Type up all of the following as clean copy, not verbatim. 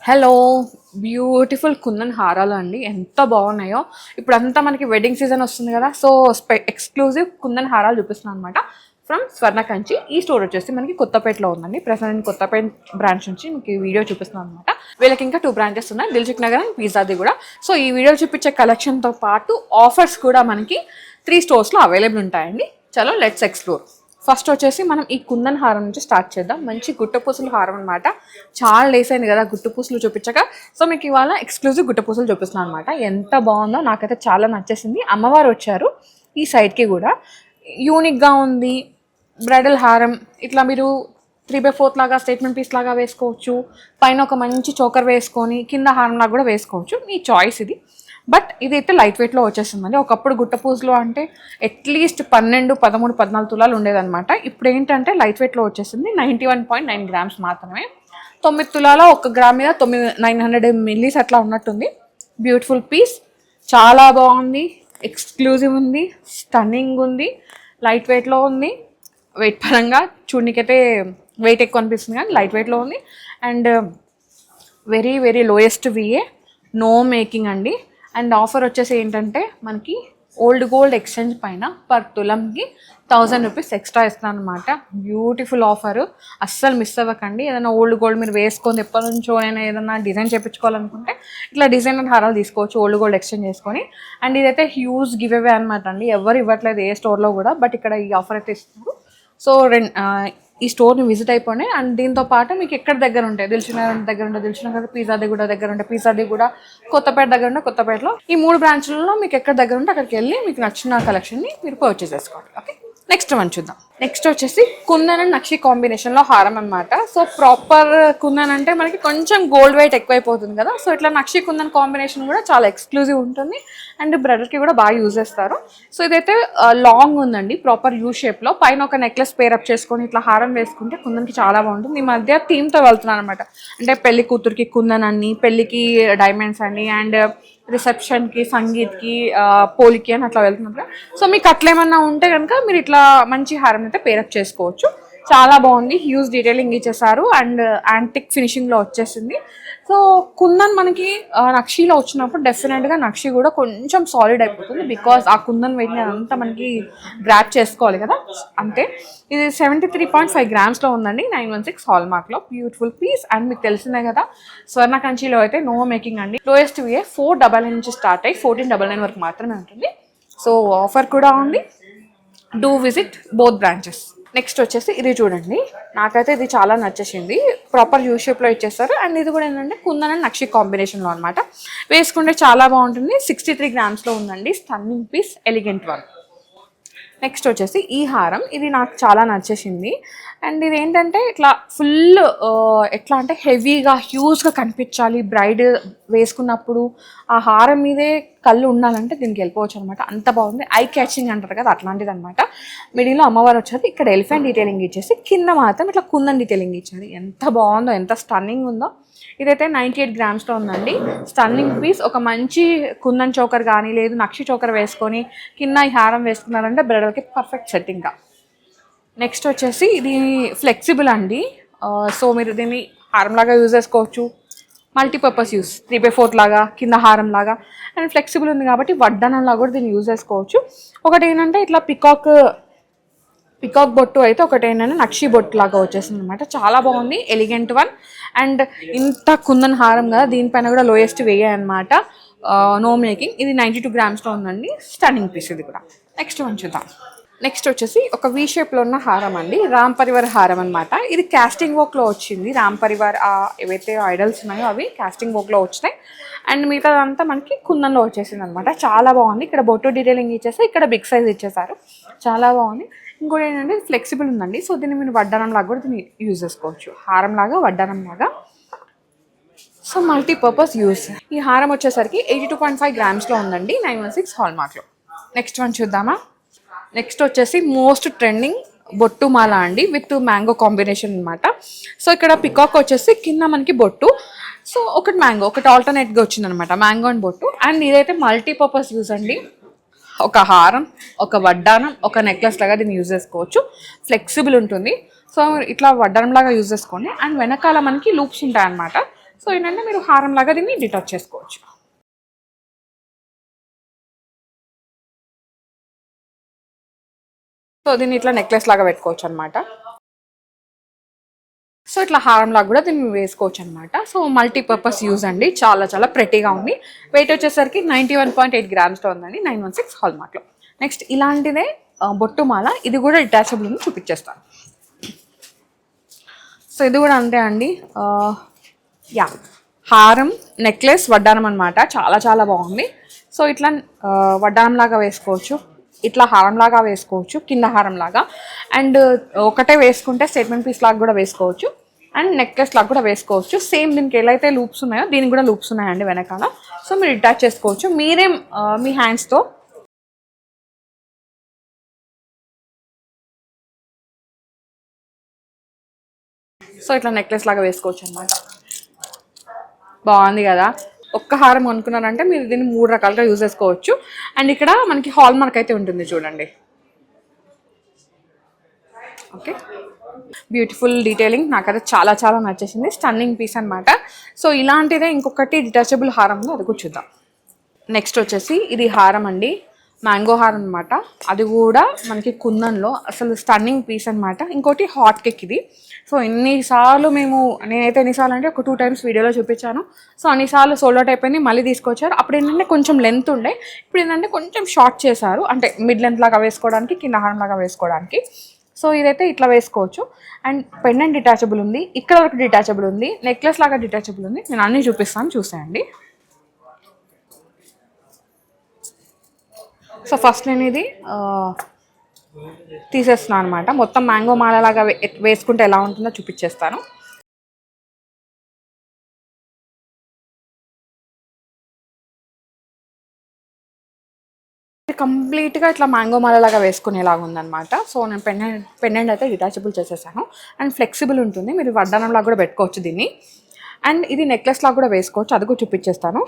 Hello beautiful kundan హారాలు అండి ఎంత బాగున్నాయో. ఇప్పుడంతా మనకి వెడ్డింగ్ సీజన్ వస్తుంది కదా, సో ఎక్స్క్లూజివ్ కుందన్ హారాలు చూపిస్తున్నాను అనమాట ఫ్రమ్ స్వర్ణ కంచి. ఈ స్టోర్ వచ్చేసి మనకి కొత్తపేటలో ఉందండి. ప్రజెంట్ కొత్తపేట బ్రాంచ్ నుంచి మీకు ఈ వీడియో చూపిస్తున్నాను అనమాట. వీళ్ళకి ఇంకా 2 బ్రాంచెస్ ఉన్నాయి, దిల్సుఖ్ నగర్ అండ్ పిజ్జాది కూడా. సో ఈ వీడియో చూపించే కలెక్షన్తో పాటు ఆఫర్స్ కూడా మనకి 3 స్టోర్స్లో అవైలబుల్ ఉంటాయండి. చలో లెట్స్ ఎక్స్ప్లోర్. ఫస్ట్ వచ్చేసి మనం ఈ కుందన్ హారం నుంచి స్టార్ట్ చేద్దాం. మంచి గుట్టపూసలు హారం అనమాట. చాలా డేస్ అయింది కదా గుట్టపూసలు చూపించక, సో మీకు ఇవాళ ఎక్స్క్లూజివ్ గుట్టపూసలు చూపిస్తున్నాను అనమాట. ఎంత బాగుందో, నాకైతే చాలా నచ్చేసింది. అమ్మవారు వచ్చారు ఈ సైడ్కి కూడా, యూనిక్గా ఉంది. బ్రైడల్ హారం ఇట్లా మీరు 3/4 లాగా స్టేట్మెంట్ పీస్ లాగా వేసుకోవచ్చు, పైన ఒక మంచి చోకర్ వేసుకొని కింద హారం లాగా కూడా వేసుకోవచ్చు, మీ చాయిస్ ఇది. బట్ ఇదైతే లైట్ వెయిట్లో వచ్చేస్తుందండి. ఒకప్పుడు గుట్టపూసలు అంటే అట్లీస్ట్ 12, 13, 14 తులాలు ఉండేదన్నమాట. ఇప్పుడు ఏంటంటే లైట్ వెయిట్లో వచ్చేసింది. 91.9 గ్రామ్స్ మాత్రమే. 9 తులాల 1 గ్రామ్ మీద 900 మిల్లీస్ అట్లా ఉన్నట్టుంది. బ్యూటిఫుల్ పీస్, చాలా బాగుంది, ఎక్స్క్లూజివ్ ఉంది, స్టన్నింగ్ ఉంది, లైట్ వెయిట్లో ఉంది. వెయిట్ పరంగా చూడనికైతే వెయిట్ ఎక్కువ అనిపిస్తుంది కానీ లైట్ వెయిట్లో ఉంది. And very very lowest VA, no making అండి. అండ్ ఆఫర్ వచ్చేసి ఏంటంటే మనకి ఓల్డ్ గోల్డ్ ఎక్స్చేంజ్ పైన పర్ తులంకి 1000 రూపీస్ ఎక్స్ట్రా ఇస్తున్నాను అనమాట. బ్యూటిఫుల్ ఆఫర్, అస్సలు మిస్ అవ్వకండి. ఏదైనా ఓల్డ్ గోల్డ్ మీరు వేసుకొని ఎప్పటి నుంచో నేను ఏదైనా డిజైన్ చేయించుకోవాలనుకుంటే ఇట్లా డిజైనర్ హారాలు తీసుకోవచ్చు ఓల్డ్ గోల్డ్ ఎక్స్చేంజ్ చేసుకొని. అండ్ ఇదైతే హ్యూజ్ గివ్ అవే అనమాట అండి. ఎవరు ఇవ్వట్లేదు ఏ స్టోర్లో కూడా, బట్ ఇక్కడ ఈ ఆఫర్ అయితే ఇస్తున్నారు. సో ఈ స్టోర్ని విజిట్ అయిపోయి. అండ్ దీంతో పాటు మీకు ఎక్కడ దగ్గర ఉంటాయి, దిల్సుఖ్ నగర్ దగ్గర ఉంటాయి, దిల్సుఖ్ నగర్ పిజ్జాది కూడా దగ్గర ఉంటాయి, పిజ్జాది కూడా కొత్తపేట దగ్గర ఉంటే కొత్తపేటలో. ఈ 3 బ్రాంచ్లలో మీకు ఎక్కడ దగ్గర ఉంటే అక్కడికి వెళ్ళి మీకు నచ్చిన కలెక్షన్ని మీరు పర్చేస్ చేసుకోండి. ఓకే, నెక్స్ట్ వన్ చూద్దాం. నెక్స్ట్ వచ్చేసి కుందన్ అండ్ నక్షి కాంబినేషన్లో హారం అనమాట. సో ప్రాపర్ కుందన్ అంటే మనకి కొంచెం గోల్డ్ వెయిట్ ఎక్కువైపోతుంది కదా, సో ఇట్లా నక్షి కుందన్ కాంబినేషన్ కూడా చాలా ఎక్స్క్లూజివ్ ఉంటుంది. అండ్ బ్రైడల్కి కూడా బాగా యూజ్ చేస్తారు. సో ఇదైతే లాంగ్ ఉందండి, ప్రాపర్ యూ షేప్లో. పైన ఒక నెక్లెస్ పేరప్ చేసుకొని ఇట్లా హారం వేసుకుంటే కుందన్కి చాలా బాగుంటుంది. ఈ మధ్య థీమ్తో వెళ్తున్నాను అనమాట. అంటే పెళ్లి కూతురికి కుందన్ అని, పెళ్లికి డైమండ్స్ అని, అండ్ రిసెప్షన్కి, సంగీత్కి, పోలికి అని అట్లా వెళ్తున్నారు. సో మీకు అట్లా ఏమన్నా ఉంటే కనుక మీరు ఇట్లా మంచి హారం అయితే పేరప్ చేసుకోవచ్చు. చాలా బాగుంది, హ్యూజ్ డీటెయిలింగ్ ఇచ్చేసారు అండ్ యాంటిక్ ఫినిషింగ్లో వచ్చేసింది. సో కుందన్ మనకి నక్షిలో వచ్చినప్పుడు డెఫినెట్గా నక్షి కూడా కొంచెం సాలిడ్ అయిపోతుంది, బికాజ్ ఆ కుందన్ వెయిట్ని అంతా మనకి గ్రాప్ చేసుకోవాలి కదా. అంతే. ఇది 73.5 గ్రామ్స్లో ఉందండి, 916 హాల్ మార్క్లో. Beautiful piece. అండ్ మీకు తెలిసిందే కదా స్వర్ణ కంచిలో అయితే నో మేకింగ్ అండి. లోయెస్ట్ విఏ 499 నుంచి స్టార్ట్ అయ్యి 1499 వరకు మాత్రమే ఉంటుంది. సో ఆఫర్ కూడా ఉంది. Do visit both branches. Next వచ్చేసి ఇది చూడండి, నాకైతే ఇది చాలా నచ్చేసింది. ప్రాపర్ యూ షేప్లో ఇచ్చేస్తారు. అండ్ ఇది కూడా ఏంటంటే కుందన్ అండ్ నక్షి కాంబినేషన్లో అనమాట. వేసుకుంటే చాలా బాగుంటుంది. 63 గ్రామ్స్లో ఉందండి. Stunning piece, elegant one. Next వచ్చేసి ఈ హారం, ఇది నాకు చాలా నచ్చేసింది. అండ్ ఇది ఏంటంటే ఇట్లా ఫుల్ ఎట్లా అంటే హెవీగా హ్యూజ్గా కనిపించాలి బ్రైడ్ వేసుకున్నప్పుడు, ఆ హారం మీదే కళ్ళు ఉండాలంటే దీనికి వెళ్ళిపోవచ్చు అనమాట. అంత బాగుంది. ఐ క్యాచింగ్ అంటారు కదా, అట్లాంటిది అనమాట. మిడిల్లో అమ్మవారు వచ్చేది, ఇక్కడ ఎలిఫెంట్ డీటెయిలింగ్ ఇచ్చేసి కింద మాత్రం ఇట్లా కుందన్ డీటెయిలింగ్ ఇచ్చారు. ఎంత బాగుందో, ఎంత స్టన్నింగ్ ఉందో. ఇదైతే 98 గ్రామ్స్లో ఉందండి. Stunning piece. ఒక మంచి కుందన్ చోకర్ కానీ లేదు నక్షి చోకర్ వేసుకొని కింద ఈ హారం వేసుకున్నారంటే బ్రైడల్కి పర్ఫెక్ట్ సెట్టింగ్గా. నెక్స్ట్ వచ్చేసి ఇది ఫ్లెక్సిబుల్ అండి. సో మీరు దీన్ని హారంలాగా యూజ్ చేసుకోవచ్చు, మల్టీపర్పస్ యూస్, 3/4 లాగా, కింద హారం లాగా. అండ్ ఫ్లెక్సిబుల్ ఉంది కాబట్టి వడ్డానంలా కూడా దీన్ని యూజ్ చేసుకోవచ్చు. ఒకటి ఏంటంటే ఇట్లా పికాక్ బొట్టు అయితే, ఒకటి ఏంటంటే నక్షి బొట్టు లాగా వచ్చేసింది అనమాట. చాలా బాగుంది, ఎలిగెంట్ వన్. అండ్ ఇంత కుందన్ హారం కదా, దీనిపైన కూడా లోయెస్ట్ వేయాలి అనమాట. No making. ఇది 92 గ్రామ్స్లో ఉందండి. స్టన్నింగ్ పీస్ ఇది కూడా. నెక్స్ట్ వన్ చూద్దాం. నెక్స్ట్ వచ్చేసి ఒక వీ షేప్లో ఉన్న హారం అండి, రామ్ పరివార్ హారం అనమాట. ఇది కాస్టింగ్ వర్క్లో వచ్చింది. రామ్ పరివార్ ఏవైతే ఐడల్స్ ఉన్నాయో అవి కాస్టింగ్ వర్క్లో వచ్చినాయి. అండ్ మిగతాదంతా మనకి కుందన్లో వచ్చేసింది అనమాట. చాలా బాగుంది. ఇక్కడ బొట్టు డీటెయిలింగ్ ఇచ్చేసి ఇక్కడ బిగ్ సైజ్ ఇచ్చేసారు. చాలా బాగుంది. ఇంకోటి ఏంటంటే ఫ్లెక్సిబుల్ ఉందండి. సో దీన్ని మీరు వడ్డానం లాగా కూడా దీన్ని యూజ్ చేసుకోవచ్చు, హారం లాగా, వడ్డానం లాగా. So multipurpose use. ఈ హారం వచ్చేసరికి 82.5 గ్రామ్స్లో ఉందండి, 916 హాల్ మార్క్లో. నెక్స్ట్ వన్ చూద్దామా. నెక్స్ట్ వచ్చేసి మోస్ట్ ట్రెండింగ్ బొట్టు మాల అండి, విత్ మ్యాంగో కాంబినేషన్ అనమాట. సో ఇక్కడ పికాక్ వచ్చేసి కింద మనకి బొట్టు. సో ఒకటి మ్యాంగో, ఒకటి ఆల్టర్నేట్గా వచ్చిందనమాట, మ్యాంగో అండ్ బొట్టు. అండ్ ఇదైతే మల్టీపర్పస్ యూస్ అండి. ఒక హారం, ఒక వడ్డానం, ఒక నెక్లెస్ లాగా దీన్ని యూజ్ చేసుకోవచ్చు. ఫ్లెక్సిబుల్ ఉంటుంది. సో ఇట్లా వడ్డానం లాగా యూజ్ చేసుకోండి. అండ్ వెనకాల మనకి లూప్స్ ఉంటాయన్నమాట. సో ఏంటంటే మీరు హారం లాగా దీన్ని డిటాచ్ చేసుకోవచ్చు. సో దీన్ని ఇట్లా నెక్లెస్ లాగా పెట్టుకోవచ్చు అనమాట. సో ఇట్లా హారం లాగా కూడా దీన్ని వేసుకోవచ్చు అనమాట. సో మల్టీపర్పస్ యూజ్ అండి, చాలా చాలా ప్రెటీగా ఉంది. వెయిట్ వచ్చేసరికి 91.8 గ్రామ్స్తో ఉందండి, 916 హాల్మార్క్లో. నెక్స్ట్ ఇలాంటిదే బొట్టుమాల, ఇది కూడా డిటాచబుల్ ఉంది, చూపించేస్తాను. సో ఇది కూడా అంతే అండి, యా హారం నెక్లెస్ వడ్డానం అనమాట, చాలా చాలా బాగుంది. సో ఇట్లా వడ్డానం లాగా వేసుకోవచ్చు, ఇట్లా హారం లాగా వేసుకోవచ్చు, కింద హారం లాగా, అండ్ ఒకటే వేసుకుంటే స్టేట్మెంట్ పీస్ లాగా కూడా వేసుకోవచ్చు, అండ్ నెక్లెస్ లాగా కూడా వేసుకోవచ్చు. సేమ్ దీనికి ఎలా అయితే లూప్స్ ఉన్నాయో దీనికి కూడా లూప్స్ ఉన్నాయండి వెనకాల. సో మీరు అటాచ్ చేసుకోవచ్చు మీరే మీ హ్యాండ్స్తో. సో ఇట్లా నెక్లెస్ లాగా వేసుకోవచ్చు అనమాట. బాగుంది కదా. ఒక్క హారం కొనుక్కున్నారంటే మీరు దీన్ని 3 రకాలుగా యూజ్ చేసుకోవచ్చు. అండ్ ఇక్కడ మనకి హాల్ మార్క్ అయితే ఉంటుంది చూడండి. ఓకే, బ్యూటిఫుల్ డీటెయిలింగ్, నాకైతే చాలా చాలా నచ్చేసింది, స్టన్నింగ్ పీస్ అనమాట. సో ఇలాంటిదే ఇంకొకటి డిటాచబుల్ హారం ఉంది, అది కూడా చూద్దాం. నెక్స్ట్ వచ్చేసి ఇది హారం అండి, మ్యాంగో హారం అనమాట. అది కూడా మనకి కుందన్లో అసలు స్టన్నింగ్ పీస్ అనమాట. ఇంకోటి హాట్ కేక్ ఇది. సో ఎన్నిసార్లు నేనైతే ఎన్నిసార్లు అంటే ఒక 2 times వీడియోలో చూపించాను. సో అన్నిసార్లు సోల్డ్ అవుట్ అయిపోయింది, మళ్ళీ తీసుకొచ్చారు. అప్పుడు ఏంటంటే కొంచెం లెంత్ ఉండే, ఇప్పుడు ఏంటంటే కొంచెం షార్ట్ చేశారు, అంటే మిడ్ లెంత్ లాగా వేసుకోవడానికి, కింద హారం లాగా వేసుకోవడానికి. సో ఇదైతే ఇట్లా వేసుకోవచ్చు. అండ్ పెండెంట్ డిటాచబుల్ ఉంది, ఇక్కడ వరకు డిటాచబుల్ ఉంది, నెక్లెస్ లాగా డిటాచబుల్ ఉంది. నేను అన్నీ చూపిస్తాను, చూసేయండి. సో ఫస్ట్ నేను ఇది తీసేస్తున్నాను అనమాట. మొత్తం మ్యాంగో మాలలాగా వేసుకుంటే ఎలా ఉంటుందో చూపించేస్తాను. కంప్లీట్గా ఇట్లా మ్యాంగో మాలలాగా వేసుకునేలాగా ఉందన్నమాట. సో నేను పెండెంట్ అయితే డిటాచబుల్ చేసేసాను. అండ్ ఫ్లెక్సిబుల్ ఉంటుంది, మీరు వడ్డానంలాగా కూడా పెట్టుకోవచ్చు దీన్ని. అండ్ ఇది నెక్లెస్ లాగా కూడా వేసుకోవచ్చు, అది కూడా చూపించేస్తాను.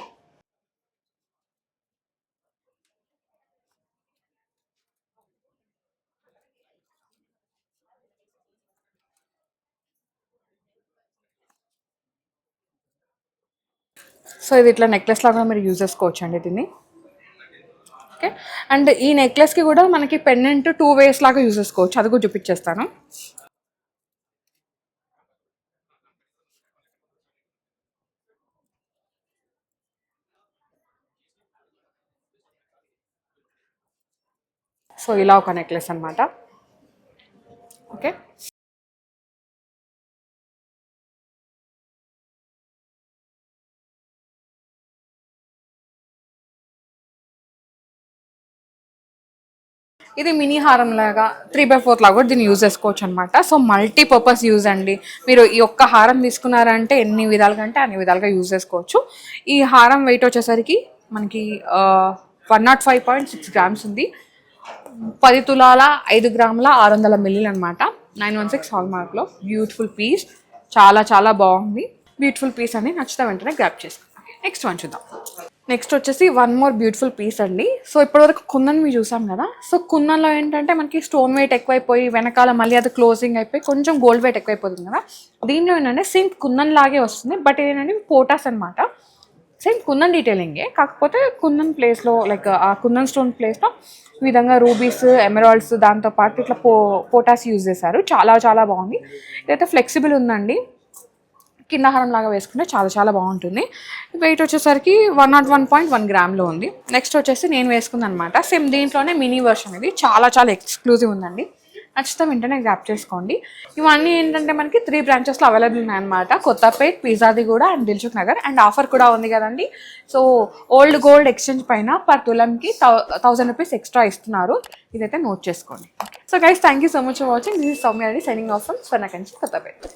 సో ఇది ఇట్లా నెక్లెస్ లాగా మీరు యూజ్ చేసుకోవచ్చు అండి దీన్ని. ఓకే, అండ్ ఈ నెక్లెస్కి కూడా మనకి పెండెంట్ 2 ways లాగా యూజ్ చేసుకోవచ్చు, అది కూడా చూపించేస్తాను. సో ఇలా ఒక నెక్లెస్ అనమాట. ఓకే, ఇది మినీ హారం లాగా 3/4 లాగా కూడా దీన్ని యూజ్ చేసుకోవచ్చు అనమాట. సో మల్టీపర్పస్ యూజ్ అండి. మీరు ఈ ఒక్క హారం తీసుకున్నారంటే ఎన్ని విధాలుగా అంటే అన్ని విధాలుగా యూజ్ చేసుకోవచ్చు. ఈ హారం వెయిట్ వచ్చేసరికి మనకి 105.6 గ్రామ్స్ ఉంది, 10 తులాల 5 గ్రాముల 600 ml అనమాట, 916 హాల్మార్క్లో. బ్యూటిఫుల్ పీస్, చాలా చాలా బాగుంది. బ్యూటిఫుల్ పీస్ అని నచ్చితే వెంటనే గ్రాప్ చేసుకోండి. నెక్స్ట్ వన్ చూద్దాం. నెక్స్ట్ వచ్చేసి వన్ మోర్ బ్యూటిఫుల్ పీస్ అండి. సో ఇప్పటివరకు కుందన్ మీరు చూసాం కదా. సో కుందన్లో ఏంటంటే మనకి స్టోన్ వెయిట్ ఎక్కువైపోయి వెనకాల మళ్ళీ అది క్లోజింగ్ అయిపోయి కొంచెం గోల్డ్ వెయిట్ ఎక్కువైపోతుంది కదా. దీనిలో ఏంటంటే సేమ్ కుందన్ లాగే వస్తుంది, బట్ ఏంటంటే పోటాస్ అనమాట. సేమ్ కుందన్ డీటెయిలింగే, కాకపోతే కుందన్ ప్లేస్లో లైక్ ఆ కుందన్ స్టోన్ ప్లేస్లో ఈ విధంగా రూబీస్, ఎమరాల్డ్స్, దాంతోపాటు ఇట్లా పోటాస్ యూజ్ చేశారు. చాలా చాలా బాగుంది. ఇదైతే ఫ్లెక్సిబుల్ ఉందండి, కింద హారం లాగా వేసుకుంటే చాలా చాలా బాగుంటుంది. వెయిట్ వచ్చేసరికి 101.1 గ్రామ్లో ఉంది. నెక్స్ట్ వచ్చేసి నేను వేసుకుంది అనమాట, సేమ్ దీంట్లోనే మినీ వర్షన్. ఇది చాలా చాలా ఎక్స్క్లూజివ్ ఉందండి, నచ్చితే వెంటనే గ్రాప్ చేసుకోండి. ఇవన్నీ ఏంటంటే మనకి 3 బ్రాంచెస్లో అవైలబుల్ ఉన్నాయన్నమాట, Kothapet, Peerzadiguda and Dilsukh Nagar. And offer కూడా ఉంది కదండి. సో ఓల్డ్ గోల్డ్ ఎక్స్చేంజ్ పైన పర్ తులంకి 1000 రూపీస్ ఎక్స్ట్రా ఇస్తున్నారు, ఇదైతే నోట్ చేసుకోండి. So guys, thank you so much for watching. This is Soumya signing off from Swarna Kanchi, Kothapet.